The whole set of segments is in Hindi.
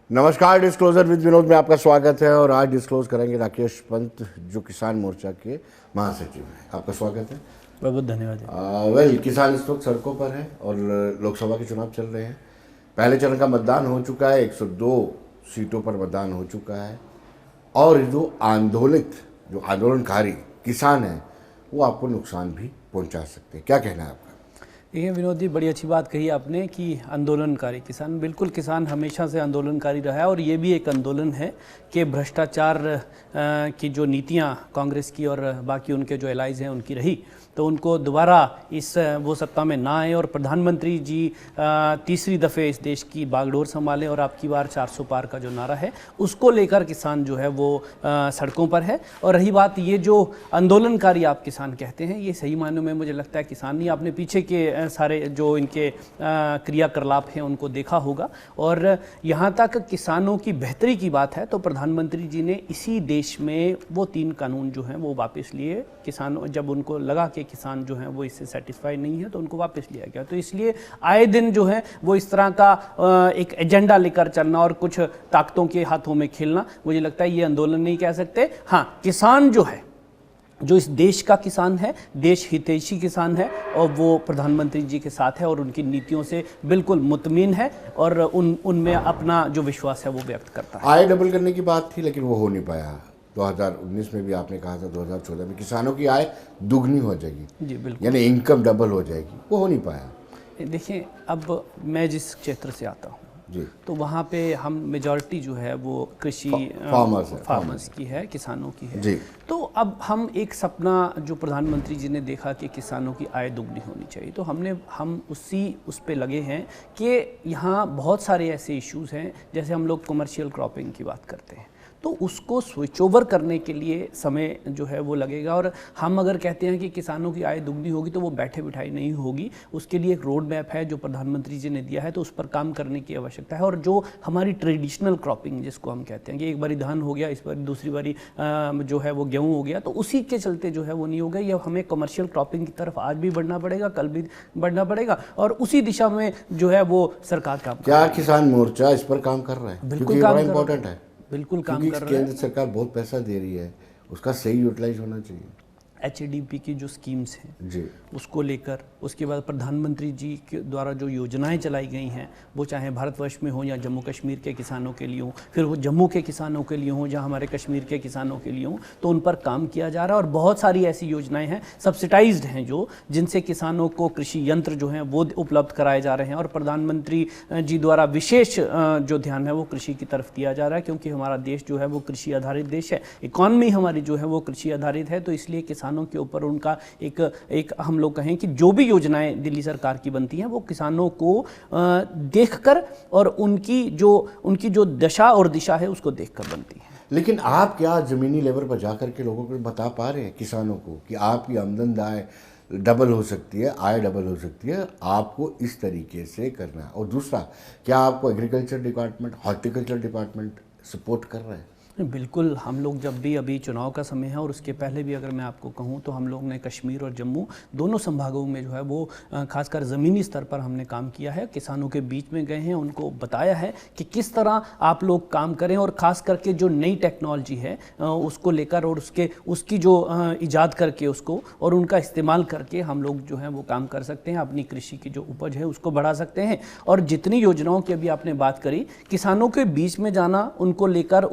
नमस्कार, डिस्क्लोजर विद विनोद में आपका स्वागत है। और आज डिस्क्लोज करेंगे राकेश पंत, जो किसान मोर्चा के महासचिव हैं। आपका स्वागत है। बहुत बहुत धन्यवाद। वेल, किसान इस वक्त सड़कों पर है और लोकसभा के चुनाव चल रहे हैं। पहले चरण का मतदान हो चुका है, 102 सीटों पर मतदान हो चुका है। और जो आंदोलनकारी किसान हैं वो आपको नुकसान भी पहुंचा सकते हैं। क्या कहना है आपका? देखिए विनोद जी, बड़ी अच्छी बात कही आपने कि आंदोलनकारी किसान, बिल्कुल किसान हमेशा से आंदोलनकारी रहा है और ये भी एक आंदोलन है कि भ्रष्टाचार की जो नीतियां कांग्रेस की और बाकी उनके जो एलाइज हैं उनकी रही, तो उनको दोबारा वो सत्ता में ना आए और प्रधानमंत्री जी तीसरी दफ़े इस देश की बागडोर संभालें और आपकी बार 400 पार का जो नारा है उसको लेकर किसान जो है वो सड़कों पर है। और रही बात ये जो आंदोलनकारी आप किसान कहते हैं, ये सही मायनों में मुझे लगता है किसान नहीं, आपने पीछे के सारे जो इनके क्रियाकलाप हैं उनको देखा होगा। और यहाँ तक किसानों की बेहतरी की बात है तो प्रधानमंत्री जी ने इसी देश में वो 3 कानून जो हैं वो वापस लिए। किसानों जब उनको लगा कि किसान जो हैं वो इससे सेटिस्फाई नहीं है तो उनको वापस लिया गया। तो इसलिए आए दिन जो है वो इस तरह का एक एजेंडा लेकर चलना और कुछ ताकतों के हाथों में खेलना, मुझे लगता है ये आंदोलन नहीं कह सकते। हाँ, किसान जो है, जो इस देश का किसान है, देश हितैषी किसान है और वो प्रधानमंत्री जी के साथ है और उनकी नीतियों से बिल्कुल मुतमिन है और उनमें अपना जो विश्वास है वो व्यक्त करता है। आय डबल करने की बात थी लेकिन वो हो नहीं पाया। 2019 में भी आपने कहा था 2014 में किसानों की आय दुगनी हो जाएगी, जी बिल्कुल, यानी इनकम डबल हो जाएगी, वो हो नहीं पाया। देखिए अब मैं जिस क्षेत्र से आता हूँ जी, तो वहाँ पे हम मेजॉरिटी जो है वो कृषि फार्मर्स की है, किसानों की है। जी। तो अब हम एक सपना जो प्रधानमंत्री जी ने देखा कि किसानों की आय दुगनी होनी चाहिए, तो हम उस पे लगे हैं कि यहाँ बहुत सारे ऐसे इश्यूज़ हैं, जैसे हम लोग कमर्शियल क्रॉपिंग की बात करते हैं तो उसको स्विच ओवर करने के लिए समय जो है वो लगेगा। और हम अगर कहते हैं कि किसानों की आय दुगनी होगी तो वो बैठे बिठाई नहीं होगी, उसके लिए एक रोड मैप है जो प्रधानमंत्री जी ने दिया है, तो उस पर काम करने की आवश्यकता है। और जो हमारी ट्रेडिशनल क्रॉपिंग जिसको हम कहते हैं कि एक बारी धान हो गया, इस बार दूसरी बारी जो है वो गेहूँ हो गया, तो उसी के चलते जो है वो नहीं होगा। ये हमें कमर्शियल क्रॉपिंग की तरफ आज भी बढ़ना पड़ेगा, कल भी बढ़ना पड़ेगा और उसी दिशा में जो है वो सरकार काम। क्या किसान मोर्चा इस पर काम कर रहा है? बिल्कुल बड़ा इंपॉर्टेंट है, बिल्कुल काम कर रहा है। केंद्र सरकार बहुत पैसा दे रही है, उसका सही यूटिलाइज होना चाहिए। HADP की जो स्कीम्स हैं जी, उसको लेकर, उसके बाद प्रधानमंत्री जी के द्वारा जो योजनाएं चलाई गई हैं वो चाहे भारतवर्ष में हो या जम्मू कश्मीर के किसानों के लिए हो, फिर वो जम्मू के किसानों के लिए हो या हमारे कश्मीर के किसानों के लिए हो, तो उन पर काम किया जा रहा है। और बहुत सारी ऐसी योजनाएं हैं सब्सिडाइज्ड हैं जो जिनसे किसानों को कृषि यंत्र जो हैं वो उपलब्ध कराए जा रहे हैं। और प्रधानमंत्री जी द्वारा विशेष जो ध्यान है वो कृषि की तरफ दिया जा रहा है, क्योंकि हमारा देश जो है वो कृषि आधारित देश है, इकॉनमी हमारी जो है वो कृषि आधारित है। तो इसलिए किसानों के ऊपर उनका एक हम लोग कहें कि जो भी योजनाएं दिल्ली सरकार की बनती हैं वो किसानों को देखकर और उनकी जो दशा और दिशा है उसको देखकर बनती है। लेकिन आप क्या ज़मीनी लेवल पर जाकर के लोगों को बता पा रहे हैं किसानों को कि आपकी आमदनी डबल हो सकती है, आय डबल हो सकती है, आपको इस तरीके से करना है? और दूसरा, क्या आपको agriculture department, horticulture department support कर रहा है? बिल्कुल, हम लोग जब भी अभी चुनाव का समय है और उसके पहले भी अगर मैं आपको कहूँ तो हम लोग ने कश्मीर और जम्मू दोनों संभागों में जो है वो खासकर ज़मीनी स्तर पर हमने काम किया है, किसानों के बीच में गए हैं, उनको बताया है कि किस तरह आप लोग काम करें और ख़ास करके जो नई टेक्नोलॉजी है उसको लेकर और उसकी जो ईजाद करके उसको और उनका इस्तेमाल करके हम लोग जो है वो काम कर सकते हैं, अपनी कृषि की जो उपज है उसको बढ़ा सकते हैं। और जितनी योजनाओं की अभी आपने बात करी, किसानों के बीच में जाना, उनको लेकर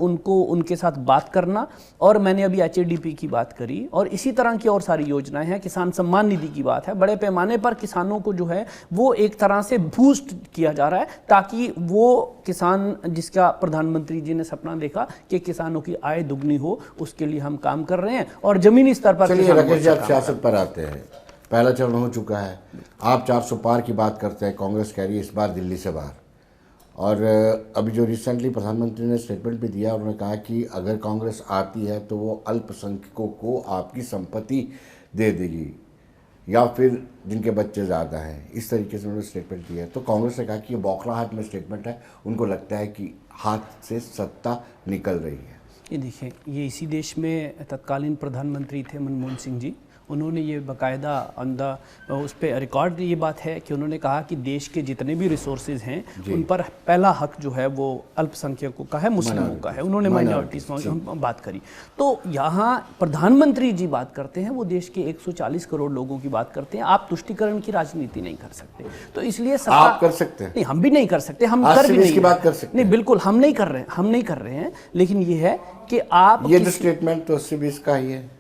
उनके साथ बात करना, और मैंने अभी HADP की बात करी और इसी तरह की और सारी योजनाएं हैं, किसान सम्मान निधि की बात है, बड़े पैमाने पर किसानों को जो है वो एक तरह से बूस्ट किया जा रहा है ताकि वो किसान जिसका प्रधानमंत्री जी ने सपना देखा कि किसानों की आय दुगनी हो, उसके लिए हम काम कर रहे हैं और जमीनी स्तर पर। चलिए राकेश जी, आप सियासत पर आते हैं। पहला चरण हो चुका है, आप 400 पार की बात करते हैं, कांग्रेस कह रही है इस बार दिल्ली से बाहर। और अभी जो रिसेंटली प्रधानमंत्री ने स्टेटमेंट भी दिया, उन्होंने कहा कि अगर कांग्रेस आती है तो वो अल्पसंख्यकों को आपकी संपत्ति दे देगी या फिर जिनके बच्चे ज़्यादा हैं, इस तरीके से उन्होंने स्टेटमेंट दिया है। तो कांग्रेस ने कहा कि ये बौखलाहट में स्टेटमेंट है, उनको लगता है कि हाथ से सत्ता निकल रही है। ये देखिए, ये इसी देश में तत्कालीन प्रधानमंत्री थे मनमोहन सिंह जी, उन्होंने ये बाकायदा उस पर रिकॉर्ड ये बात है कि उन्होंने कहा कि देश के जितने भी रिसोर्सेज हैं उन पर पहला हक जो है वो अल्पसंख्यकों का है, मुस्लिमों का है। उन्होंने माइनॉरिटीज बात करी। तो यहाँ प्रधानमंत्री जी बात करते हैं, वो देश के 140 करोड़ लोगों की बात करते हैं। आप तुष्टीकरण की राजनीति नहीं कर सकते, तो इसलिए आप कर सकते हैं। नहीं, हम भी नहीं कर सकते, हम कर भी नहीं बात कर सकते नहीं, बिल्कुल हम नहीं कर रहे हैं। लेकिन ये है कि आप ये जो स्टेटमेंट तो 80-20 का ही है,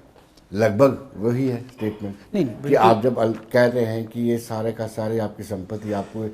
लगभग वही है स्टेटमेंट। नहीं, कि आप जब कह रहे हैं कि ये सारे का सारे आपकी संपत्ति, आपको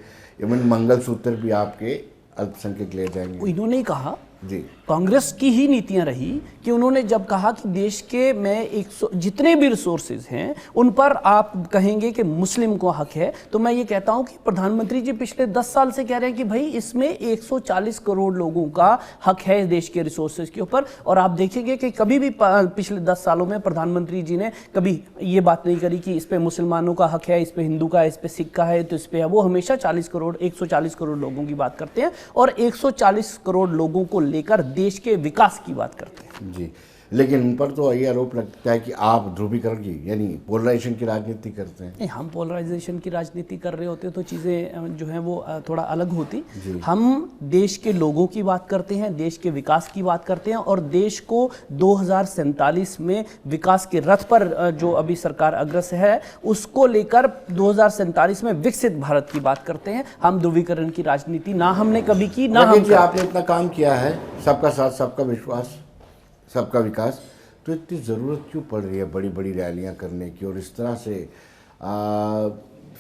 इवन मंगलसूत्र भी आपके अल्पसंख्यक ले जाएंगे। इन्होंने कहा जी, कांग्रेस की ही नीतियां रही कि उन्होंने जब कहा कि देश के में 100 जितने भी रिसोर्सेज हैं उन पर आप कहेंगे कि मुस्लिम को हक है, तो मैं ये कहता हूं कि प्रधानमंत्री जी पिछले 10 साल से कह रहे हैं कि भाई इसमें 140 करोड़ लोगों का हक है देश के रिसोर्सेज के ऊपर। और आप देखेंगे कि कभी भी पिछले 10 सालों में प्रधानमंत्री जी ने कभी ये बात नहीं करी कि इस पे मुसलमानों का हक है, इस पे हिंदू का है, इस पे सिख का है, तो इस पे है। वो हमेशा 140 करोड़ लोगों की बात करते हैं और 140 करोड़ लोगों को लेकर देश के विकास की बात करते हैं। जी, लेकिन उन पर तो ये आरोप लगता है कि आप ध्रुवीकरण की यानी पोलराइजेशन की राजनीति करते हैं। नहीं, हम पोलराइजेशन की राजनीति कर रहे होते तो चीज़ें जो है वो थोड़ा अलग होती। हम देश के लोगों की बात करते हैं, देश के विकास की बात करते हैं और देश को 2047 में विकास के रथ पर जो अभी सरकार अग्रसर है उसको लेकर 2047 में विकसित भारत की बात करते हैं। हम ध्रुवीकरण की राजनीति ना हमने कभी की, ना हम। आपने इतना काम किया है, सबका साथ, सबका विश्वास, सबका विकास, तो इतनी ज़रूरत क्यों पड़ रही है बड़ी बड़ी रैलियां करने की और इस तरह से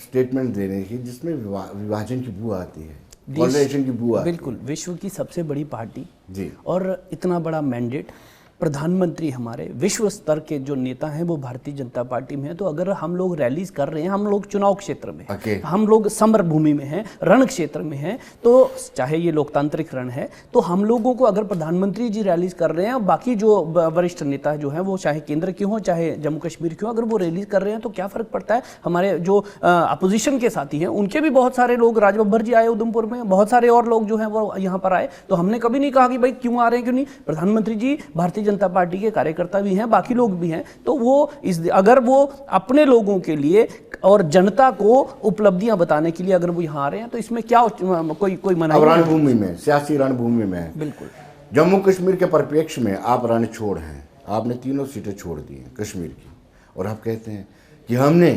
स्टेटमेंट देने की जिसमें विभाजन की बू आती है, पोलराइजेशन की बू आती है? बिल्कुल, विश्व की सबसे बड़ी पार्टी जी, और इतना बड़ा मैंडेट, प्रधानमंत्री हमारे विश्व स्तर के जो नेता हैं वो भारतीय जनता पार्टी में है। तो अगर हम लोग रैलीज कर रहे हैं, हम लोग चुनाव क्षेत्र में हैं, हम लोग समर भूमि में हैं, रण क्षेत्र में हैं, तो चाहे ये लोकतांत्रिक रण है, तो हम लोगों को अगर प्रधानमंत्री जी रैलीज कर रहे हैं, बाकी जो वरिष्ठ नेता जो हैं वो चाहे केंद्र के हों चाहे जम्मू कश्मीर के हों, अगर वो रैलीज कर रहे हैं तो क्या फर्क पड़ता है? हमारे जो अपोजिशन के साथी हैं उनके भी बहुत सारे लोग, राज बब्बर जी आए उधमपुर में, बहुत सारे और लोग जो हैं वो यहाँ पर आए, तो हमने कभी नहीं कहा कि भाई क्यों आ रहे हैं, क्यों नहीं। प्रधानमंत्री जी भारतीय जनता पार्टी के कार्यकर्ता भी हैं, बाकी लोग भी हैं, तो वो अगर वो अपने लोगों के लिए और जनता को उपलब्धियां बताने के लिए अगर वो यहाँ आ रहे हैं तो इसमें क्या कोई मनाही? रणभूमि में, सियासी रणभूमि में, बिल्कुल जम्मू कश्मीर के परिप्रेक्ष्य में आप रण छोड़ हैं, आपने 3 सीटें छोड़ दी हैं कश्मीर की, और आप कहते हैं कि हमने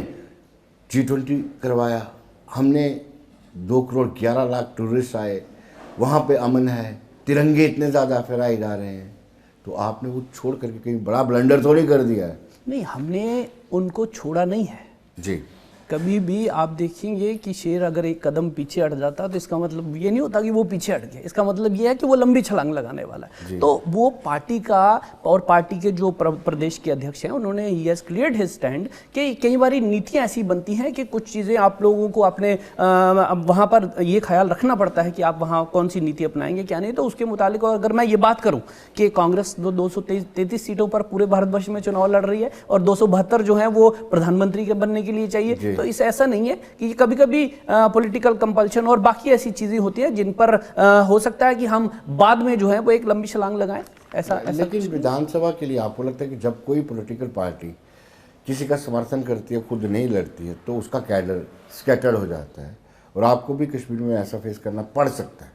G20 करवाया, हमने 2,11,00,000 टूरिस्ट आए, वहाँ पे अमन है, तिरंगे इतने ज़्यादा फहराए जा रहे हैं, तो आपने वो छोड़ करके कहीं बड़ा ब्लंडर थोड़ी कर दिया है? नहीं, हमने उनको छोड़ा नहीं है जी। कभी भी। आप देखेंगे कि शेर अगर एक कदम पीछे हट जाता तो इसका मतलब ये नहीं होता कि वो पीछे हट गया, इसका मतलब ये है कि वो लंबी छलांग लगाने वाला है। तो वो पार्टी का और पार्टी के जो प्रदेश के अध्यक्ष हैं उन्होंने यस क्लियर्ड हिज स्टैंड कि कई बार नीतियां ऐसी बनती हैं कि कुछ चीज़ें आप लोगों को अपने वहाँ पर ये ख्याल रखना पड़ता है कि आप वहाँ कौन सी नीति अपनाएंगे क्या नहीं। तो उसके मुताबिक अगर मैं ये बात करूँ कि कांग्रेस 233 सीटों पर पूरे भारतवर्ष में चुनाव लड़ रही है और 272 जो है वो प्रधानमंत्री के बनने के लिए चाहिए, तो इस ऐसा नहीं है कि कभी कभी पॉलिटिकल कंपल्शन और बाकी ऐसी चीजें होती हैं जिन पर हो सकता है कि हम बाद में जो है वो एक लंबी छलांग लगाएं, ऐसा। लेकिन विधानसभा के लिए आपको लगता है कि जब कोई पॉलिटिकल पार्टी किसी का समर्थन करती है, खुद नहीं लड़ती है, तो उसका कैडर स्कैटर्ड हो जाता है और आपको भी कश्मीर में ऐसा फेस करना पड़ सकता है?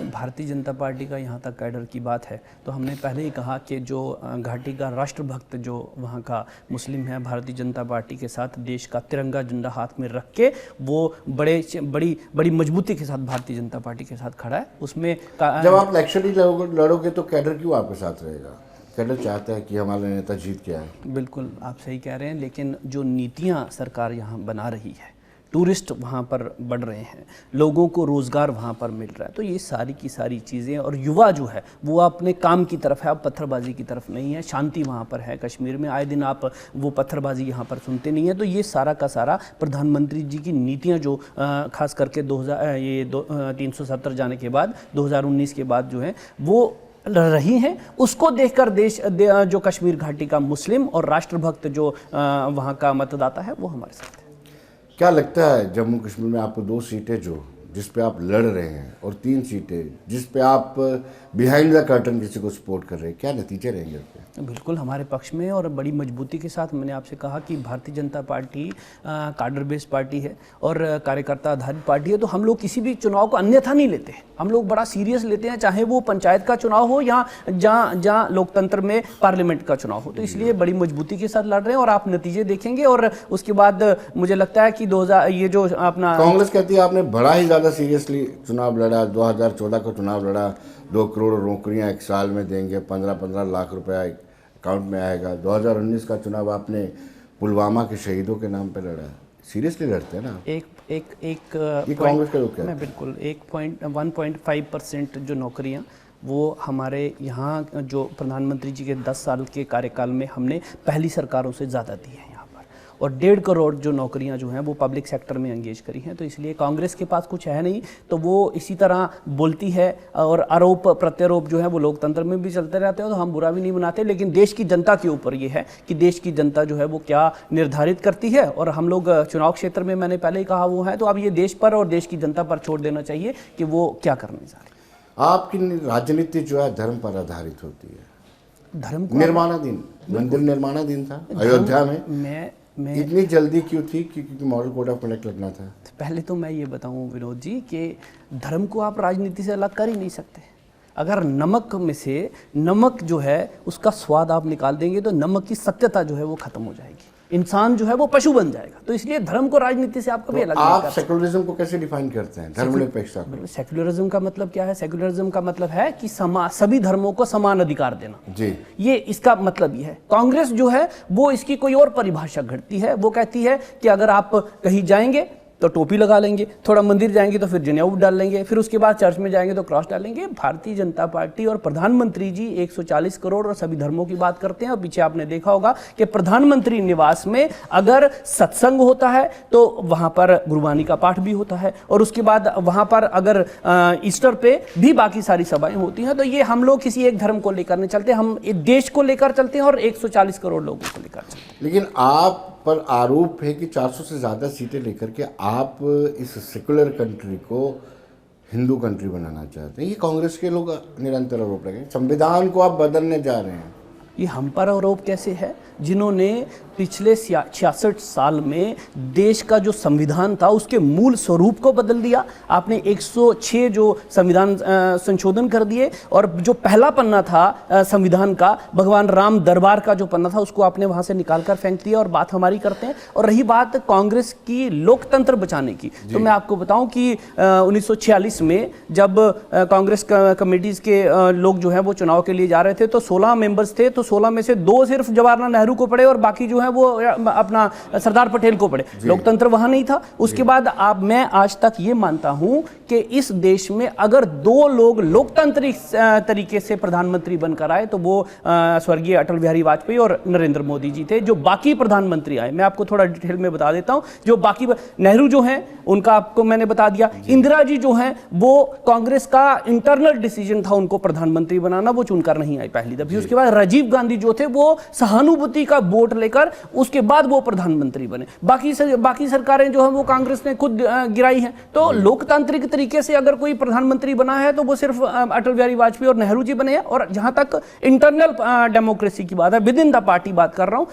भारतीय जनता पार्टी का यहाँ तक कैडर की बात है तो हमने पहले ही कहा कि जो घाटी का राष्ट्रभक्त जो वहाँ का मुस्लिम है, भारतीय जनता पार्टी के साथ देश का तिरंगा झंडा हाथ में रख के वो बड़ी मजबूती के साथ भारतीय जनता पार्टी के साथ खड़ा है। उसमें जब आप इलेक्शन लड़ोगे तो कैडर क्यों आपके साथ रहेगा? कैडर चाहता है कि हमारा नेता जीत के आए। बिल्कुल आप सही कह रहे हैं, लेकिन जो नीतियाँ सरकार यहाँ बना रही है, टूरिस्ट वहाँ पर बढ़ रहे हैं, लोगों को रोज़गार वहाँ पर मिल रहा है, तो ये सारी की सारी चीज़ें, और युवा जो है वो अपने काम की तरफ है, अब पत्थरबाजी की तरफ नहीं है। शांति वहाँ पर है कश्मीर में, आए दिन आप वो पत्थरबाजी यहाँ पर सुनते नहीं है। तो ये सारा का सारा प्रधानमंत्री जी की नीतियाँ जो खास करके 370 जाने के बाद 2019 के बाद जो है वो रही हैं, उसको देखकर जो कश्मीर घाटी का मुस्लिम और राष्ट्रभक्त जो वहाँ का मतदाता है वो हमारे साथ है। क्या लगता है जम्मू कश्मीर में आपको 2 सीटें जो जिस पे आप लड़ रहे हैं और 3 सीटें जिस पे आप बिहाइंड द कर्टन किसी को सपोर्ट कर रहे हैं, क्या नतीजे रहेंगे उसके? बिल्कुल हमारे पक्ष में और बड़ी मजबूती के साथ मैंने आपसे कहा कि भारतीय जनता पार्टी कार्डर बेस्ड पार्टी है और कार्यकर्ता आधारित पार्टी है, तो हम लोग किसी भी चुनाव को अन्यथा नहीं लेते। हम लोग बड़ा सीरियस लेते हैं, चाहे वो पंचायत का चुनाव हो या जहाँ लोकतंत्र में पार्लियामेंट का चुनाव हो। तो इसलिए बड़ी मजबूती के साथ लड़ रहे हैं और आप नतीजे देखेंगे और उसके बाद मुझे लगता है कि 2000 ये जो अपना कांग्रेस कहती है आपने बड़ा ही ज़्यादा सीरियसली चुनाव लड़ा, 2014 का चुनाव लड़ा, 2 करोड़ नौकरियां 1 साल में देंगे, 15-15 लाख रुपया अकाउंट में आएगा। 2019 का चुनाव आपने पुलवामा के शहीदों के नाम पे लड़ा। सीरियसली लड़ते हैं ना? एक कांग्रेस का रुख है। मैं बिल्कुल 1.5% जो नौकरियां वो हमारे यहाँ जो प्रधानमंत्री जी के 10 साल के कार्यकाल में हमने पहली सरकारों से ज़्यादा दी है यहाँ पर, और 1.5 करोड़ जो नौकरियां जो हैं वो पब्लिक सेक्टर में एंगेज करी हैं। तो इसलिए कांग्रेस के पास कुछ है नहीं, तो वो इसी तरह बोलती है और आरोप प्रत्यारोप जो है वो लोकतंत्र में भी चलते रहते हैं, तो हम बुरा भी नहीं मनाते। लेकिन देश की जनता के ऊपर ये है कि देश की जनता जो है वो क्या निर्धारित करती है, और हम लोग चुनाव क्षेत्र में मैंने पहले ही कहा वो है, तो अब ये देश पर और देश की जनता पर छोड़ देना चाहिए कि वो क्या करने जा रहे हैं। आपकी राजनीति जो है धर्म पर आधारित होती है। धर्म को निर्माणाधीन, मंदिर निर्माणाधीन था अयोध्या में, मैं इतनी जल्दी क्यों थी? क्योंकि मॉडल कोड ऑफ कंडक्ट लगना था। पहले तो मैं ये बताऊं विनोद जी कि धर्म को आप राजनीति से अलग कर ही नहीं सकते। अगर नमक में से नमक जो है उसका स्वाद आप निकाल देंगे तो नमक की सत्यता जो है वो खत्म हो जाएगी, इंसान जो है वो पशु बन जाएगा। तो इसलिए धर्म को राजनीति से आप कभी अलग नहीं कर सकते। आप सेकुलरिज्म को कैसे डिफाइन करते हैं? धर्मनिरपेक्षता को। सेक्युलरिज्म का मतलब क्या है? सेक्युलरिज्म का मतलब है कि सभी धर्मों को समान अधिकार देना जी, ये इसका मतलब ये है। कांग्रेस जो है वो इसकी कोई और परिभाषा घड़ती है। वो कहती है कि अगर आप कहीं जाएंगे तो टोपी लगा लेंगे, थोड़ा मंदिर जाएंगे तो फिर जनेऊ डाल लेंगे, फिर उसके बाद चर्च में जाएंगे तो क्रॉस डालेंगे। भारतीय जनता पार्टी और प्रधानमंत्री जी 140 करोड़ और सभी धर्मों की बात करते हैं। और पीछे आपने देखा होगा कि प्रधानमंत्री निवास में अगर सत्संग होता है तो वहां पर गुरबानी का पाठ भी होता है, और उसके बाद वहां पर अगर ईस्टर पे भी बाकी सारी सभाएं होती हैं। तो ये हम लोग किसी एक धर्म को लेकर नहीं चलते, हम देश को लेकर चलते हैं और 140 करोड़ लोगों को लेकर चलते हैं। लेकिन आप पर आरोप है कि 400 से ज़्यादा सीटें लेकर के आप इस सेकुलर कंट्री को हिंदू कंट्री बनाना चाहते हैं। ये कांग्रेस के लोग निरंतर आरोप लगाए, संविधान को आप बदलने जा रहे हैं। ये हम पर आरोप कैसे है? जिन्होंने पिछले 66 साल में देश का जो संविधान था उसके मूल स्वरूप को बदल दिया। आपने 106 जो संविधान संशोधन कर दिए, और जो पहला पन्ना था संविधान का, भगवान राम दरबार का जो पन्ना था, उसको आपने वहां से निकाल कर फेंक दिया और बात हमारी करते हैं। और रही बात कांग्रेस की लोकतंत्र बचाने की, तो मैं आपको बताऊं कि 1946 में जब कांग्रेस कमेटीज के लोग जो है वो चुनाव के लिए जा रहे थे तो 16 मेंबर्स थे, तो 16 में से 2 सिर्फ जवाहरलाल नेहरू को पड़े और बाकी जो है वो अपना सरदार पटेल को पड़े। लोकतंत्र वहां नहीं था। उसके बाद मैं आज तक ये मानता हूं कि इस देश में अगर 2 लोग लोकतांत्रिक तरीके से प्रधानमंत्री बनकर आए तो वो स्वर्गीय अटल बिहारी वाजपेयी और नरेंद्र मोदी जी थे। जो बाकी प्रधानमंत्री आए, मैं आपको थोड़ा डिटेल में बता देता हूं। जो बाकी नेहरू जो हैं उनका आपको मैंने बता दिया। इंदिरा जी जो हैं वो कांग्रेस का इंटरनल डिसीजन था उनको प्रधानमंत्री बनाना, वो चुनकर नहीं आई पहली दफे। उसके बाद राजीव गांधी जो थे वो सहानुभूति का वोट लेकर उसके बाद वो प्रधानमंत्री बने। बाकी सरकारें जो है वो कांग्रेस ने खुद गिराई है। तो लोकतांत्रिक तरीके से अगर कोई प्रधानमंत्री बना है तो वो सिर्फ अटल बिहारी वाजपेयी और नेहरू जी बने हैं। और जहां तक इंटरनल डेमोक्रेसी की बात है, विद इन द पार्टी बात कर रहा हूं,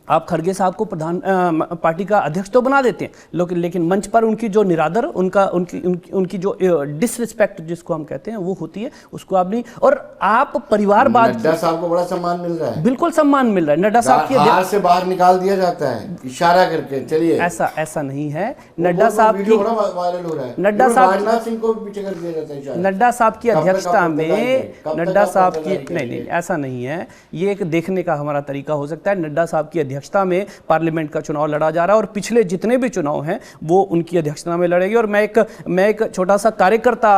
आप खड़गे साहब को पार्टी का अध्यक्ष तो बना देते हैं, लेकिन मंच पर उनकी जो निरादर, उनकी जो डिसरिस्पेक्ट जिसको हम कहते हैं वो होती है, उसको आप नहीं। और आप परिवारवाद, नड्डा साहब को बड़ा सम्मान मिल रहा है। बिल्कुल सम्मान मिल रहा है। नड्डा साहब की हार से बाहर निकाल दिया जाता है इशारा करके, चलिए। ऐसा नहीं है। नड्डा साहब की वायरल हो रहा है। नड्डा साहब राजनाथ सिंह को पीछे कर दिया जाता है इशारा। नड्डा साहब की अध्यक्षता में, नड्डा साहब की नहीं ऐसा नहीं है। ये एक देखने का हमारा तरीका हो सकता है। नड्डा साहब की अध्यक्षता में पार्लियामेंट का चुनाव लड़ा जा रहा है और पिछले जितने भी चुनाव हैं वो उनकी अध्यक्षता में लड़ेंगे। और मैं एक छोटा सा कार्यकर्ता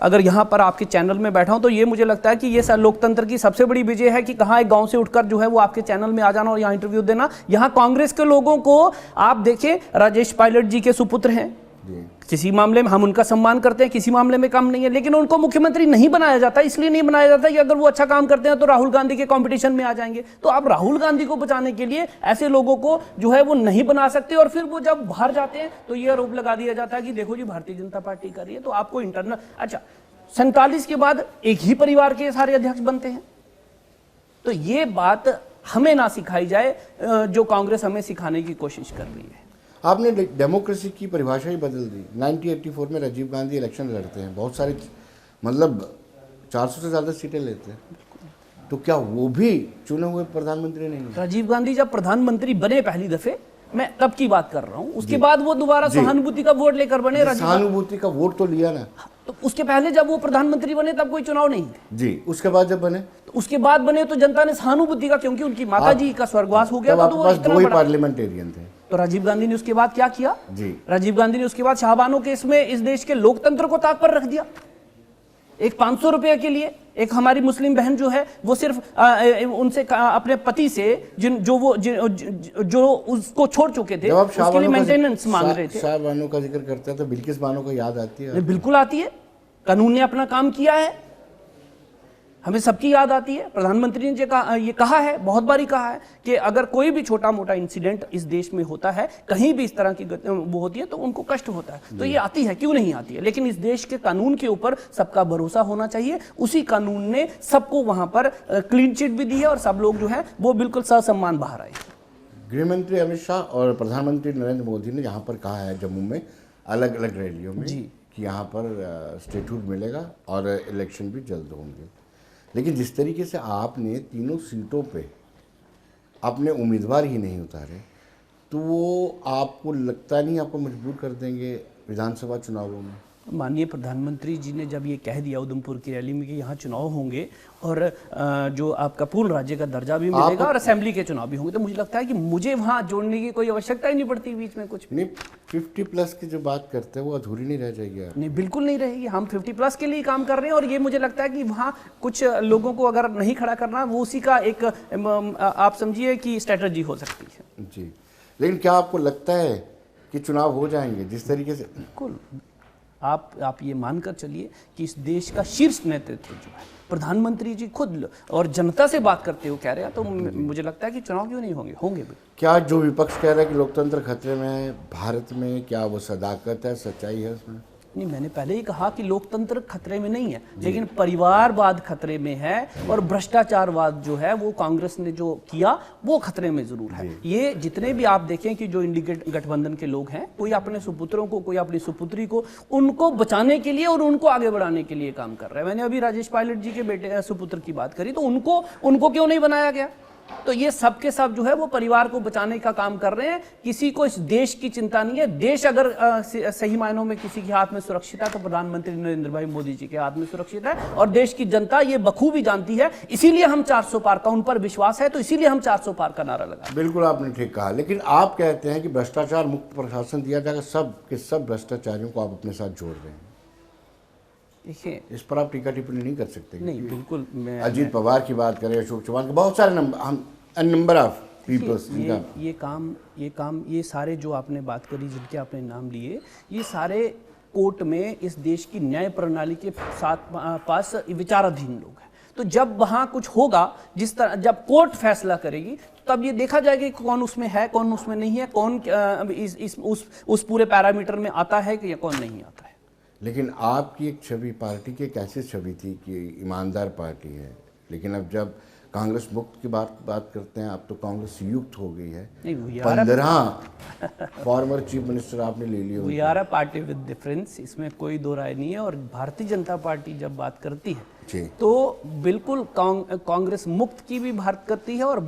अगर यहां पर आपके चैनल में बैठा हूं तो ये मुझे लगता है कि ये लोकतंत्र की सबसे बड़ी विजय है कि कहां एक गांव से उठकर जो है वो आपके चैनल में आ जाना और यहां इंटरव्यू देना। यहां कांग्रेस के लोगों को आप देखें, राजेश पायलट जी के सुपुत्र हैं, जी। किसी मामले में हम उनका सम्मान करते हैं, किसी मामले में कम नहीं है, लेकिन उनको मुख्यमंत्री नहीं बनाया जाता। इसलिए नहीं बनाया जाता कि अगर वो अच्छा काम करते हैं तो राहुल गांधी के कंपटीशन में आ जाएंगे। तो आप राहुल गांधी को बचाने के लिए ऐसे लोगों को जो है वो नहीं बना सकते, और फिर वो जब बाहर जाते हैं तो ये आरोप लगा दिया जाता है कि देखो जी भारतीय जनता पार्टी कर रही है। तो आपको इंटरनल, अच्छा 47 के बाद एक ही परिवार के सारे अध्यक्ष बनते हैं, तो ये बात हमें ना सिखाई जाए जो कांग्रेस हमें सिखाने की कोशिश कर रही है। आपने डेमोक्रेसी की परिभाषा ही बदल दी। 1984 में राजीव गांधी इलेक्शन लड़ते हैं, बहुत सारे मतलब 400 से ज़्यादा सीटें लेते हैं, तो क्या वो भी चुने हुए प्रधानमंत्री नहीं है? राजीव गांधी जब प्रधानमंत्री बने पहली दफे, मैं तब की बात कर रहा हूं, उसके बाद वो दोबारा सहानुभूति का वोट लेकर बने। सहानुभूति का वोट तो लिया ना, तो उसके पहले जब वो प्रधानमंत्री बने तब कोई चुनाव नहीं थे जी। उसके बाद जब बने, तो उसके बाद बने तो जनता ने सहानुभूति का, क्योंकि उनकी माता जी का स्वर्गवास हो गया तब था, आपके तो वो पास इतना दो ही बड़ा। पार्लियामेंटेरियन थे। तो राजीव गांधी ने उसके बाद क्या किया जी। राजीव गांधी ने उसके बाद शाहबानो केस में इस देश के लोकतंत्र को ताक पर रख दिया। एक 500 रुपए के लिए एक हमारी मुस्लिम बहन जो है वो सिर्फ उनसे अपने पति से जो उसको छोड़ चुके थे उसके लिए मेंटेनेंस मांग रहे थे। शाहबानो का जिक्र करते हैं तो बिल्किस बानो को याद आती है। बिल्कुल आती है। कानून ने अपना काम किया है, हमें सबकी याद आती है। प्रधानमंत्री ने ये कहा है, बहुत बारी कहा है कि अगर कोई भी छोटा मोटा इंसिडेंट इस देश में होता है, कहीं भी इस तरह की वो होती है तो उनको कष्ट होता है। तो ये आती है, क्यों नहीं आती है, लेकिन इस देश के कानून के ऊपर सबका भरोसा होना चाहिए। उसी कानून ने सबको वहां पर क्लीन चिट भी दी है और सब लोग जो है वो बिल्कुल ससम्मान बाहर आए। गृह मंत्री अमित शाह और प्रधानमंत्री नरेंद्र मोदी ने यहाँ पर कहा है जम्मू में अलग अलग रैलियों में कि यहाँ पर स्टेटहुड मिलेगा और इलेक्शन भी जल्द होंगे। लेकिन जिस तरीके से आपने तीनों सीटों पे अपने उम्मीदवार ही नहीं उतारे, तो वो आपको लगता नहीं आपको मजबूर कर देंगे विधानसभा चुनावों में? माननीय प्रधानमंत्री जी ने जब ये कह दिया उधमपुर की रैली में कि यहाँ चुनाव होंगे और जो आपका पूर्ण राज्य का दर्जा भी मिलेगा और असेंबली के चुनाव भी होंगे, तो मुझे लगता है कि मुझे वहाँ जोड़ने की कोई आवश्यकता ही नहीं पड़ती बीच में कुछ नहीं। 50+ की जो बात करते हैं वो अधूरी नहीं रह जाएगी? नहीं, बिल्कुल नहीं रहेगी। हम 50+ के लिए काम कर रहे हैं और ये मुझे लगता है कि वहाँ कुछ लोगों को अगर नहीं खड़ा करना, वो उसी का एक आप समझिए कि स्ट्रेटजी हो सकती है। जी, लेकिन क्या आपको लगता है कि चुनाव हो जाएंगे जिस तरीके से? बिल्कुल। आप ये मानकर चलिए कि इस देश का शीर्ष नेतृत्व जो है प्रधानमंत्री जी खुद और जनता से बात करते हुए कह रहे हैं, तो मुझे लगता है कि चुनाव क्यों नहीं होंगे भी। क्या जो विपक्ष कह रहा है कि लोकतंत्र खतरे में है भारत में, क्या वो सदाकत है, सच्चाई है उसमें? नहीं, मैंने पहले ही कहा कि लोकतंत्र खतरे में नहीं है, लेकिन परिवारवाद खतरे में है और भ्रष्टाचारवाद जो है वो कांग्रेस ने जो किया वो खतरे में जरूर है। ये जितने भी आप देखें कि जो इंडी गठबंधन के लोग हैं, कोई अपने सुपुत्रों को, कोई अपनी सुपुत्री को, उनको बचाने के लिए और उनको आगे बढ़ाने के लिए काम कर रहे हैं। मैंने अभी राजेश पायलट जी के बेटे सुपुत्र की बात करी, तो उनको क्यों नहीं बनाया गया? तो ये सब के सब जो है वो परिवार को बचाने का काम कर रहे हैं। किसी को इस देश की चिंता नहीं है। देश अगर सही मायनों में किसी के हाथ में सुरक्षित है तो प्रधानमंत्री नरेंद्र भाई मोदी जी के हाथ में सुरक्षित है, और देश की जनता ये बखूबी जानती है। इसीलिए हम 400 पार का, उन पर विश्वास है, तो इसीलिए हम 400 पार का नारा लगा। बिल्कुल, आपने ठीक कहा। लेकिन आप कहते हैं कि भ्रष्टाचार मुक्त प्रशासन दिया जाएगा, सब के सब भ्रष्टाचारियों को आप अपने साथ जोड़ रहे हैं। देखिए, इस पर आप टीका टिप्पणी नहीं कर सकते? नहीं, बिल्कुल। अजीत पवार की बात करें, अशोक चौहान के, बहुत सारे नंबर ऑफ पीपल्स। ये सारे जो आपने बात करी, जिनके आपने नाम लिए, ये सारे कोर्ट में इस देश की न्याय प्रणाली के पास विचाराधीन लोग हैं। तो जब वहाँ कुछ होगा, जिस तरह जब कोर्ट फैसला करेगी, तब ये देखा जाएगा कि कौन उसमें है, कौन उसमें नहीं है, कौन उस पूरे पैरामीटर में आता है कि या कौन नहीं आता है। लेकिन आपकी एक छवि, पार्टी की एक ऐसी छवि थी कि ईमानदार पार्टी है, लेकिन अब जब कांग्रेस मुक्त की बात करते हैं, अब तो कांग्रेस युक्त हो गई है। 15 फॉर्मर चीफ मिनिस्टर आपने ले लिए। We are a party with difference, इसमें कोई दो राय नहीं है। और भारतीय जनता पार्टी जब बात करती है तो बिल्कुल कांग्रेस मुक्त की भी बात करती है, और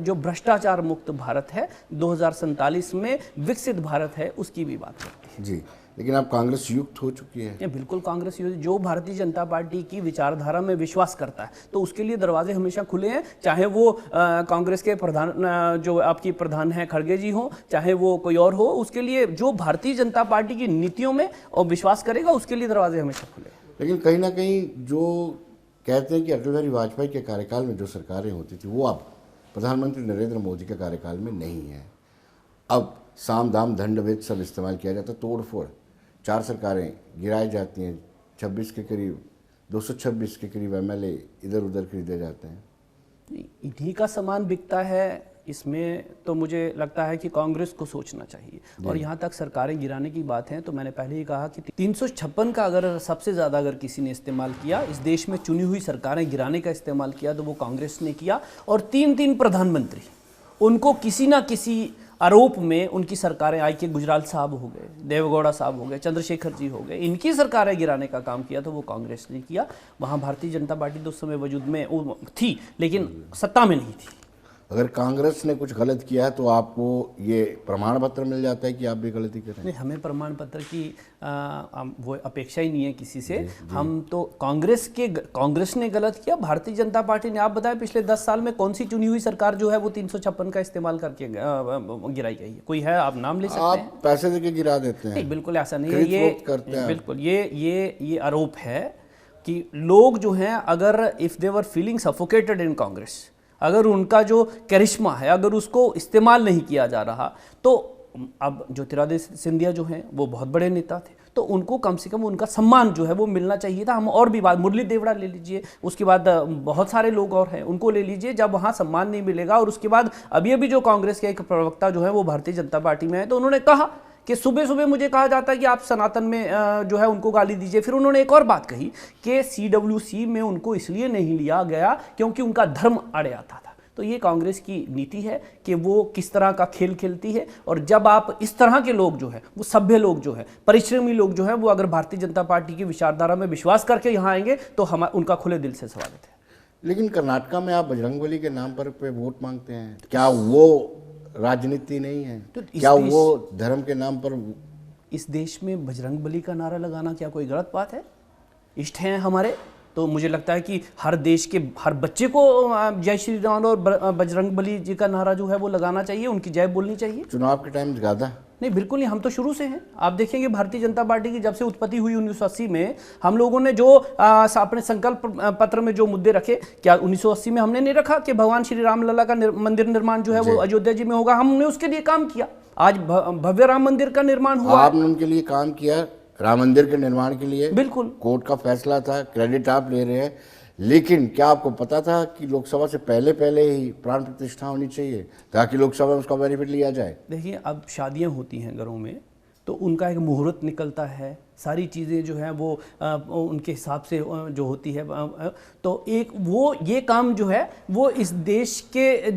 जो भ्रष्टाचार मुक्त भारत है 2047 में विकसित भारत है, उसकी भी बात करती है। जी, लेकिन अब कांग्रेस युक्त हो चुकी है। बिल्कुल, कांग्रेस जो भारतीय जनता पार्टी की विचारधारा में विश्वास करता है, तो उसके लिए दरवाजे हमेशा खुले हैं। चाहे वो कांग्रेस के प्रधान, जो आपकी प्रधान हैं खड़गे जी हो, चाहे वो कोई और हो, उसके लिए जो भारतीय जनता पार्टी की नीतियों में और विश्वास करेगा, उसके लिए दरवाजे हमेशा खुले हैं। लेकिन कहीं ना कहीं जो कहते हैं कि अटल बिहारी वाजपेयी के कार्यकाल में जो सरकारें होती थी, वो अब प्रधानमंत्री नरेंद्र मोदी के कार्यकाल में नहीं है। अब साम दाम दंड भेद सब इस्तेमाल किया जाता है, तोड़ फोड़। 4 सरकारें गिराई जाती हैं, 26 के करीब 226 के करीब एमएलए इधर उधर खरीदे जाते हैं। इन्हीं का सामान बिकता है, इसमें तो मुझे लगता है कि कांग्रेस को सोचना चाहिए। और यहाँ तक सरकारें गिराने की बात है तो मैंने पहले ही कहा कि 356 का अगर सबसे ज़्यादा अगर किसी ने इस्तेमाल किया, इस देश में चुनी हुई सरकारें गिराने का इस्तेमाल किया, तो वो कांग्रेस ने किया। और 3 प्रधानमंत्री, उनको किसी ना किसी आरोप में उनकी सरकारें आई कि गुजराल साहब हो गए, देवेगौड़ा साहब हो गए, चंद्रशेखर जी हो गए, इनकी सरकारें गिराने का काम किया तो वो कांग्रेस ने किया। वहाँ भारतीय जनता पार्टी तो उस समय वजूद में थी लेकिन सत्ता में नहीं थी। अगर कांग्रेस ने कुछ गलत किया है तो आपको ये प्रमाण पत्र मिल जाता है कि आप भी गलती करें? नहीं, हमें प्रमाण पत्र की वो अपेक्षा ही नहीं है किसी से। हम तो कांग्रेस ने गलत किया, भारतीय जनता पार्टी ने। आप बताएं पिछले 10 साल में कौन सी चुनी हुई सरकार जो है वो 356 का इस्तेमाल करके गिराई गई है? कोई है? आप नाम ले सकते हैं? आप पैसे देके गिरा देते हैं। नहीं, बिल्कुल ऐसा नहीं है। ये करते हैं। बिल्कुल ये आरोप है कि लोग जो हैं, अगर if they were feeling suffocated in Congress, अगर उनका जो करिश्मा है अगर उसको इस्तेमाल नहीं किया जा रहा, तो अब ज्योतिरादित्य सिंधिया जो हैं वो बहुत बड़े नेता थे, तो उनको कम से कम उनका सम्मान जो है वो मिलना चाहिए था। हम और भी बात, मुरली देवड़ा ले लीजिए, उसके बाद बहुत सारे लोग और हैं, उनको ले लीजिए। जब वहाँ सम्मान नहीं मिलेगा, और उसके बाद अभी जो कांग्रेस के एक प्रवक्ता जो है वो भारतीय जनता पार्टी में है, तो उन्होंने कहा कि सुबह सुबह मुझे कहा जाता है कि आप सनातन में जो है उनको गाली दीजिए। फिर उन्होंने एक और बात कही कि CWC में उनको इसलिए नहीं लिया गया क्योंकि उनका धर्म अड़े आता था। तो ये कांग्रेस की नीति है कि वो किस तरह का खेल खेलती है। और जब आप इस तरह के लोग जो है, वो सभ्य लोग जो है, परिश्रमी लोग जो है, वो अगर भारतीय जनता पार्टी की विचारधारा में विश्वास करके यहाँ आएंगे तो हम उनका खुले दिल से स्वागत है। लेकिन कर्नाटका में आप बजरंगबली के नाम पर पे वोट मांगते हैं, क्या वो राजनीति नहीं है? तो क्या वो धर्म के नाम पर? इस देश में बजरंगबली का नारा लगाना क्या कोई गलत बात है? इष्ट हैं हमारे, तो मुझे लगता है कि हर देश के हर बच्चे को जय श्री राम और बजरंगबली जी का नारा जो है वो लगाना चाहिए, उनकी जय बोलनी चाहिए। चुनाव के टाइम ज़्यादा नहीं, बिल्कुल नहीं, हम तो शुरू से हैं। आप देखेंगे भारतीय जनता पार्टी की जब से उत्पत्ति हुई 1980 में, हम लोगों ने जो अपने संकल्प पत्र में जो मुद्दे रखे, क्या 1980 में हमने नहीं रखा कि भगवान श्री राम लला का मंदिर निर्माण जो है वो अयोध्या जी में होगा? हमने उसके लिए काम किया। आज भव्य राम मंदिर का निर्माण हुआ। आपने उनके लिए काम किया, राम मंदिर के निर्माण के लिए। बिल्कुल, कोर्ट का फैसला था, क्रेडिट आप ले रहे हैं। लेकिन क्या आपको पता था कि लोकसभा से पहले ही प्राण प्रतिष्ठा होनी चाहिए ताकि लोकसभा में उसका बेनिफिट लिया जाए? देखिए, अब शादियां होती हैं घरों में, तो उनका एक मुहूर्त निकलता है, सारी चीज़ें जो है वो उनके हिसाब से जो होती है, तो एक वो ये काम जो है वो इस देश के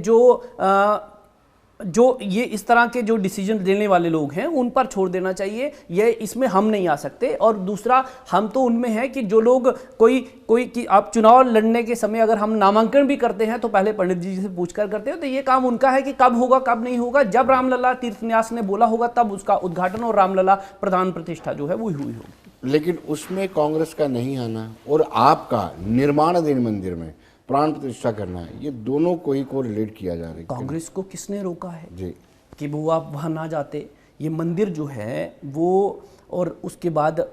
जो ये इस तरह के जो डिसीजन देने वाले लोग हैं उन पर छोड़ देना चाहिए। ये इसमें हम नहीं आ सकते। और दूसरा, हम तो उनमें हैं कि जो लोग कोई कि आप चुनाव लड़ने के समय अगर हम नामांकन भी करते हैं तो पहले पंडित जी से पूछकर करते हो, तो ये काम उनका है कि कब होगा कब नहीं होगा। जब रामलला तीर्थन्यास ने बोला होगा तब उसका उद्घाटन और रामलला प्रधान प्रतिष्ठा जो है वो हुई होगी। लेकिन उसमें कांग्रेस का नहीं आना और आपका निर्माणाधीन मंदिर में प्राण प्रतिष्ठा करना है, ये दोनों को ही को रिलेट किया जा रहा है। कांग्रेस को किसने रोका है जी कि वो आप वहाँ ना जाते? ये मंदिर जो है वो, और उसके बाद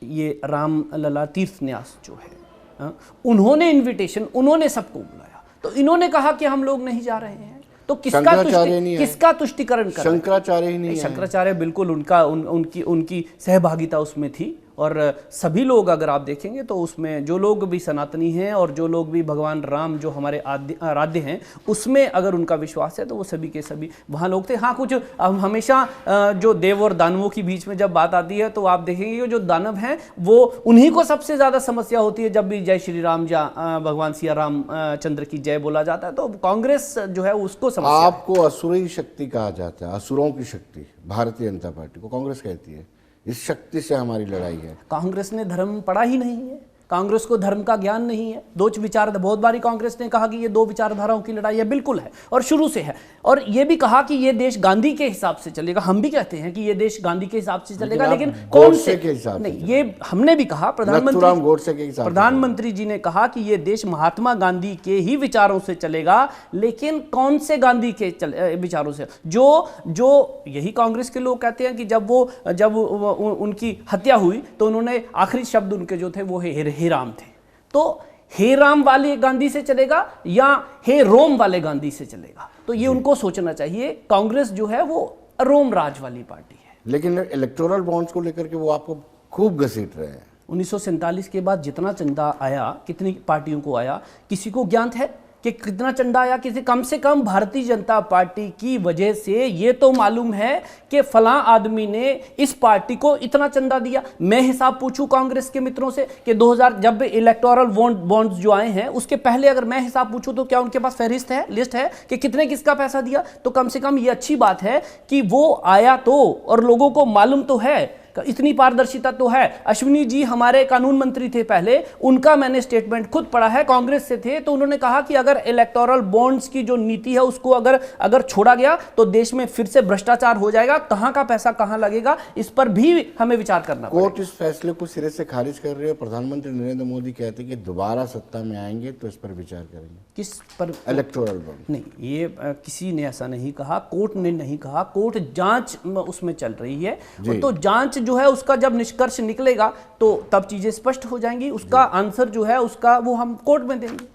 ये राम लला तीर्थन्यास जो है, उन्होंने इनविटेशन, उन्होंने सबको बुलाया, तो इन्होंने कहा कि हम लोग नहीं जा रहे हैं, तो किसका तुष्टिकरण कर? शंकराचार्य ही नहीं है। शंकराचार्य बिल्कुल उनकी सहभागिता उसमें थी। और सभी लोग अगर आप देखेंगे तो उसमें जो लोग भी सनातनी हैं और जो लोग भी भगवान राम जो हमारे आराध्य हैं उसमें अगर उनका विश्वास है तो वो सभी के सभी वहाँ लोग थे। हाँ, कुछ हमेशा जो देव और दानवों की बीच में जब बात आती है तो आप देखेंगे जो दानव हैं वो उन्हीं को सबसे ज़्यादा समस्या होती है जब भी जय श्री राम या भगवान सिया राम चंद्र की जय बोला जाता है, तो कांग्रेस जो है उसको समस्या। आपको असुरी शक्ति कहा जाता है, असुरों की शक्ति भारतीय जनता पार्टी को कांग्रेस कहती है। इस शक्ति से हमारी लड़ाई है। कांग्रेस ने धर्म पढ़ा ही नहीं है, कांग्रेस को धर्म का ज्ञान नहीं है। दो विचार, बहुत बारी कांग्रेस ने कहा कि ये दो विचारधाराओं की लड़ाई है, बिल्कुल है और शुरू से है। और ये भी कहा कि ये देश गांधी के हिसाब से चलेगा। हम भी कहते हैं कि ये देश गांधी के हिसाब से चलेगा, लेकिन कौन से के हिसाब? नहीं, ये हमने भी कहा, प्रधानमंत्री जी ने कहा कि ये देश महात्मा गांधी के ही विचारों से चलेगा, लेकिन कौन से गांधी के विचारों से? जो यही कांग्रेस के लोग कहते हैं कि जब उनकी हत्या हुई तो उन्होंने आखिरी शब्द उनके जो थे वो हे राम थे। तो हे राम वाले गांधी से चलेगा या हे रोम वाले गांधी से चलेगा? तो ये उनको सोचना चाहिए। कांग्रेस जो है वो रोम राज वाली पार्टी है। लेकिन इलेक्टोरल बॉन्ड्स को लेकर के वो आपको खूब घसीट रहे हैं। 1947 के बाद जितना चंदा आया, कितनी पार्टियों को आया, किसी को ज्ञात है कि कितना चंदा आया? किसी, कम से कम भारतीय जनता पार्टी की वजह से ये तो मालूम है कि फलां आदमी ने इस पार्टी को इतना चंदा दिया। मैं हिसाब पूछूं कांग्रेस के मित्रों से कि 2000 जब इलेक्टोरल बॉन्ड्स जो आए हैं उसके पहले अगर मैं हिसाब पूछूं तो क्या उनके पास फहरिस्त है, लिस्ट है कि कितने किसका पैसा दिया? तो कम से कम ये अच्छी बात है कि वो आया तो, और लोगों को मालूम तो है, इतनी पारदर्शिता तो है। अश्विनी जी हमारे कानून मंत्री थे पहले, उनका मैंने स्टेटमेंट खुद पढ़ा है, कांग्रेस से थे, तो उन्होंने कहा कि अगर इलेक्टोरल बॉन्ड्स की जो नीति है उसको अगर छोड़ा गया तो देश में फिर से भ्रष्टाचार हो जाएगा, कहां का पैसा कहां लगेगा, इस पर भी हमें विचार करना पड़ेगा। कोर्ट इस फैसले को सिरे से खारिज कर रही है। प्रधानमंत्री नरेंद्र मोदी कहते हैं कि दोबारा सत्ता में आएंगे तो इस पर विचार करेंगे। किस पर? Electoral bond. नहीं, ये किसी ने ऐसा नहीं कहा, कोर्ट ने नहीं कहा, कोर्ट जांच उसमें चल रही है, तो जांच जो है उसका जब निष्कर्ष निकलेगा तो तब चीजें स्पष्ट हो जाएंगी। उसका आंसर जो है उसका वो हम कोर्ट में देंगे।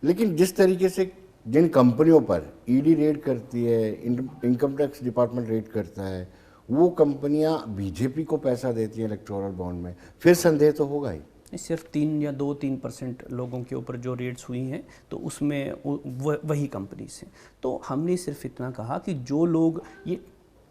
लेकिन जिस तरीके से जिन कंपनियों पर ईडी रेड करती है, इनकम टैक्स डिपार्टमेंट रेड करता है, वो कंपनियां बीजेपी को पैसा देती हैं इलेक्टोरल बॉन्ड में, फिर संदेह तो होगा ही। सिर्फ 3 या 2-3% लोगों के ऊपर जो रेड्स हुई हैं तो उसमें वही कंपनीज हैं। तो हमने सिर्फ इतना कहा कि जो लोग ये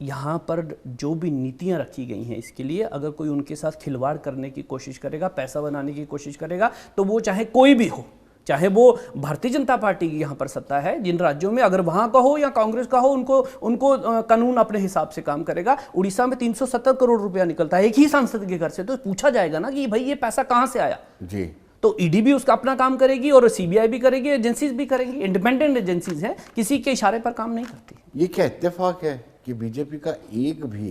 यहाँ पर जो भी नीतियाँ रखी गई हैं इसके लिए, अगर कोई उनके साथ खिलवाड़ करने की कोशिश करेगा, पैसा बनाने की कोशिश करेगा, तो वो चाहे कोई भी हो, चाहे वो भारतीय जनता पार्टी की यहाँ पर सत्ता है जिन राज्यों में, अगर वहाँ का हो या कांग्रेस का हो, उनको कानून अपने हिसाब से काम करेगा। उड़ीसा में 370 करोड़ रुपया निकलता है एक ही सांसद के घर से, तो पूछा जाएगा ना कि भाई ये पैसा कहाँ से आया जी। तो ईडी भी उसका अपना काम करेगी और सीबीआई भी करेगी, एजेंसीज भी करेंगी, इंडिपेंडेंट एजेंसीज हैं, किसी के इशारे पर काम नहीं करती। ये क्या इत्तेफाक है कि बीजेपी का एक भी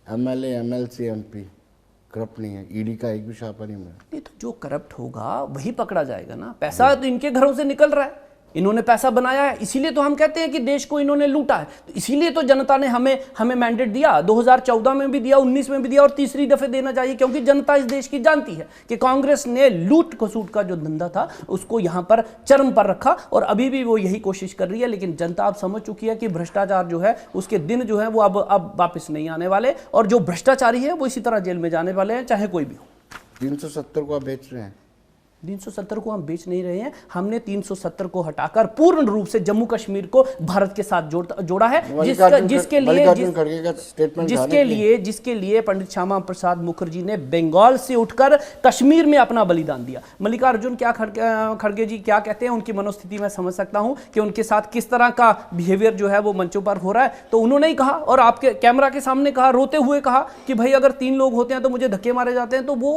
एमएलए, एमएलसी, एमपी करप्ट नहीं है, ईडी का एक भी छापा नहीं मिला? नहीं, तो जो करप्ट होगा वही पकड़ा जाएगा ना। पैसा तो इनके घरों से निकल रहा है, इन्होंने पैसा बनाया है, इसीलिए तो हम कहते हैं कि देश को इन्होंने लूटा है। तो इसीलिए तो जनता ने हमें मैंडेट दिया, 2014 में भी दिया, 19 में भी दिया, और तीसरी दफे देना चाहिए, क्योंकि जनता इस देश की जानती है कि कांग्रेस ने लूट खसूट का जो धंधा था उसको यहाँ पर चरम पर रखा, और अभी भी वो यही कोशिश कर रही है। लेकिन जनता अब समझ चुकी है कि भ्रष्टाचार जो है उसके दिन जो है वो अब वापस नहीं आने वाले, और जो भ्रष्टाचारी है वो इसी तरह जेल में जाने वाले हैं, चाहे कोई भी हो। 370 को आप बेच रहे हैं? 370 को हम बेच नहीं रहे हैं, हमने 370 को हटाकर पूर्ण रूप से जम्मू कश्मीर को भारत के साथ जोड़ा है, जिसके लिए पंडित श्यामा प्रसाद मुखर्जी ने बंगाल से उठकर कश्मीर में अपना बलिदान दिया। मल्लिकार्जुन खड़गे जी क्या कहते हैं, उनकी मनोस्थिति मैं समझ सकता हूं कि उनके साथ किस तरह का बिहेवियर जो है वो मंचों पर हो रहा है। तो उन्होंने ही कहा, और आपके कैमरा के सामने कहा, रोते हुए कहा कि भाई अगर 3 लोग होते हैं तो मुझे धक्के मारे जाते हैं। तो वो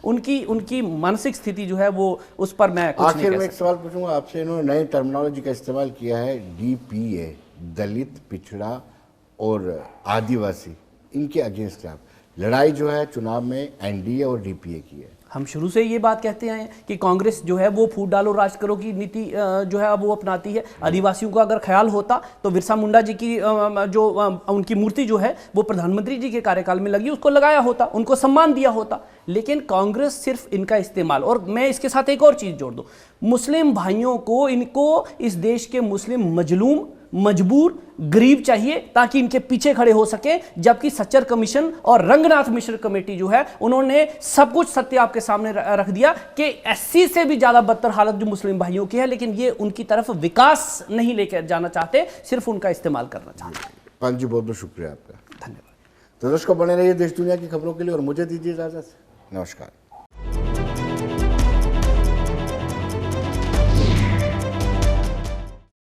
उनकी मानसिक स्थिति जो है वो, उस पर मैं कुछ आखिर में एक सवाल पूछूंगा आपसे। इन्होंने नई टर्मिनोलॉजी का इस्तेमाल किया है, डीपीए, दलित, पिछड़ा और आदिवासी, इनके अगेंस्ट आप लड़ाई जो है चुनाव में एनडीए और डीपीए की है। हम शुरू से ये बात कहते हैं कि कांग्रेस जो है वो फूट डालो राज करो की नीति जो है वो अपनाती है। आदिवासियों का अगर ख्याल होता तो बिरसा मुंडा जी की जो उनकी मूर्ति जो है वो प्रधानमंत्री जी के कार्यकाल में लगी, उसको लगाया होता, उनको सम्मान दिया होता। लेकिन कांग्रेस सिर्फ इनका इस्तेमाल, और मैं इसके साथ एक और चीज़ जोड़ दूं, मुस्लिम भाइयों को, इनको इस देश के मुस्लिम मजलूम, मजबूर, गरीब चाहिए ताकि इनके पीछे खड़े हो सके। जबकि सच्चर कमीशन और रंगनाथ मिश्र कमेटी जो है उन्होंने सब कुछ सत्य आपके सामने रख दिया कि एससी से भी ज्यादा बदतर हालत जो मुस्लिम भाइयों की है, लेकिन ये उनकी तरफ विकास नहीं लेकर जाना चाहते, सिर्फ उनका इस्तेमाल करना चाहते हैं। पांच जी बहुत बहुत शुक्रिया आपका, धन्यवाद। तो दर्शकों बने रहिए देश दुनिया की खबरों के लिए और मुझे दीजिए इजाजत। नमस्कार।